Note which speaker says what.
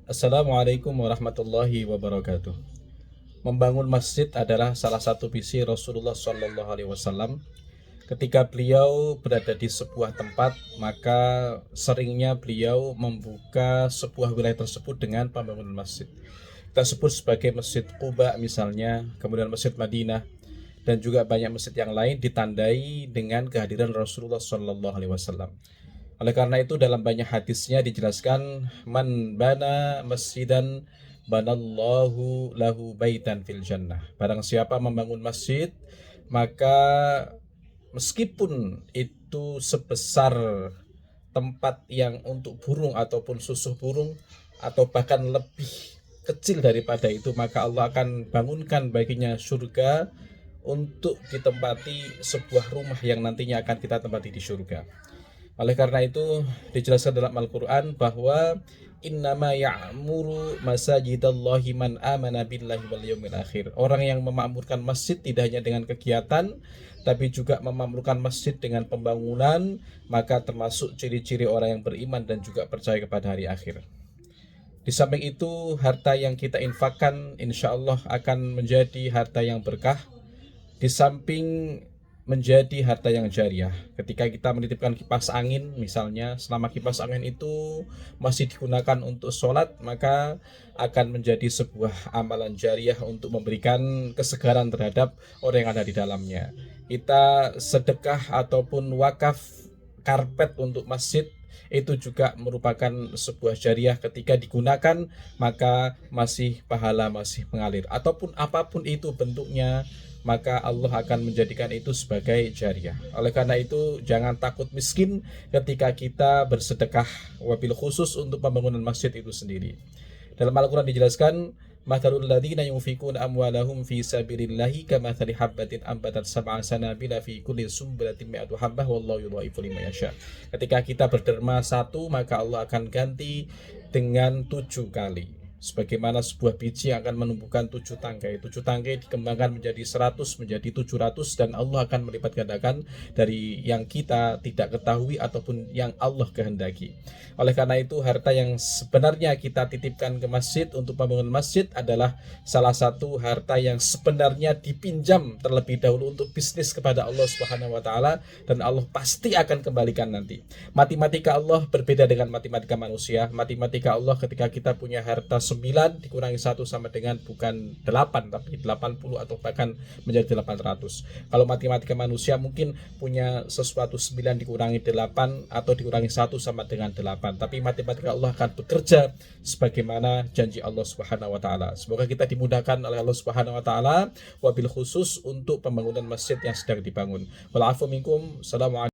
Speaker 1: Assalamualaikum warahmatullahi wabarakatuh. Membangun masjid adalah salah satu visi Rasulullah Shallallahu Alaihi Wasallam. Ketika beliau berada di sebuah tempat, maka seringnya beliau membuka sebuah wilayah tersebut dengan pembangunan masjid. Kita sebut sebagai Masjid Quba misalnya, kemudian Masjid Madinah, dan juga banyak masjid yang lain ditandai dengan kehadiran Rasulullah Shallallahu Alaihi Wasallam. Oleh karena itu dalam banyak hadisnya dijelaskan man bana masjidan banallahu lahu baitan fil jannah. Barang siapa membangun masjid, maka meskipun itu sebesar tempat yang untuk burung ataupun susuh burung atau bahkan lebih kecil daripada itu, maka Allah akan bangunkan baginya surga untuk ditempati sebuah rumah yang nantinya akan kita tempati di surga. Oleh karena itu dijelaskan dalam Al-Quran bahwa innama ya'muru masajidallahi man amana billahi wal yawmil akhir. Orang yang memakmurkan masjid tidak hanya dengan kegiatan, tapi juga memakmurkan masjid dengan pembangunan, maka termasuk ciri-ciri orang yang beriman dan juga percaya kepada hari akhir. Di samping itu, harta yang kita infakkan insya Allah akan menjadi harta yang berkah. Di samping menjadi harta yang jariah. Ketika kita menitipkan kipas angin misalnya, selama kipas angin itu masih digunakan untuk sholat, maka akan menjadi sebuah amalan jariah untuk memberikan kesegaran terhadap orang yang ada di dalamnya. Kita sedekah ataupun wakaf karpet untuk masjid, itu juga merupakan sebuah jariah. Ketika digunakan maka masih pahala, masih mengalir. Ataupun apapun itu bentuknya, maka Allah akan menjadikan itu sebagai jariah. Oleh karena itu jangan takut miskin ketika kita bersedekah, wabil khusus untuk pembangunan masjid itu sendiri. Dalam Al-Quran dijelaskan, mathalul ladzina yunfikuna amwalahum fi sabilillahi kamathali habbatin ambatat sab'a sanabila fi kulli sumbulatin mi'atu habbah wallahu yudha'ifu liman yasha. Ketika kita berderma satu, maka Allah akan ganti dengan 7 kali. Sebagaimana sebuah biji yang akan menumbuhkan 7 tangkai. 7 tangkai dikembangkan menjadi 100, menjadi 700, dan Allah akan melipat gandakan dari yang kita tidak ketahui ataupun yang Allah kehendaki. Oleh karena itu harta yang sebenarnya kita titipkan ke masjid untuk pembangunan masjid adalah salah satu harta yang sebenarnya dipinjam terlebih dahulu untuk bisnis kepada Allah Subhanahu wa taala, dan Allah pasti akan kembalikan nanti. Matematika Allah berbeda dengan matematika manusia. Matematika Allah ketika kita punya harta 9 dikurangi 1 sama dengan bukan 8 tapi 80 atau bahkan menjadi 800. Kalau matematika manusia mungkin punya sesuatu 9 dikurangi 8 atau dikurangi 1 sama dengan 8. Tapi matematika Allah akan bekerja sebagaimana janji Allah Subhanahu wa taala. Semoga kita dimudahkan oleh Allah Subhanahu wa taala wabil khusus untuk pembangunan masjid yang sedang dibangun. Wal afu minkum. Assalamualaikum.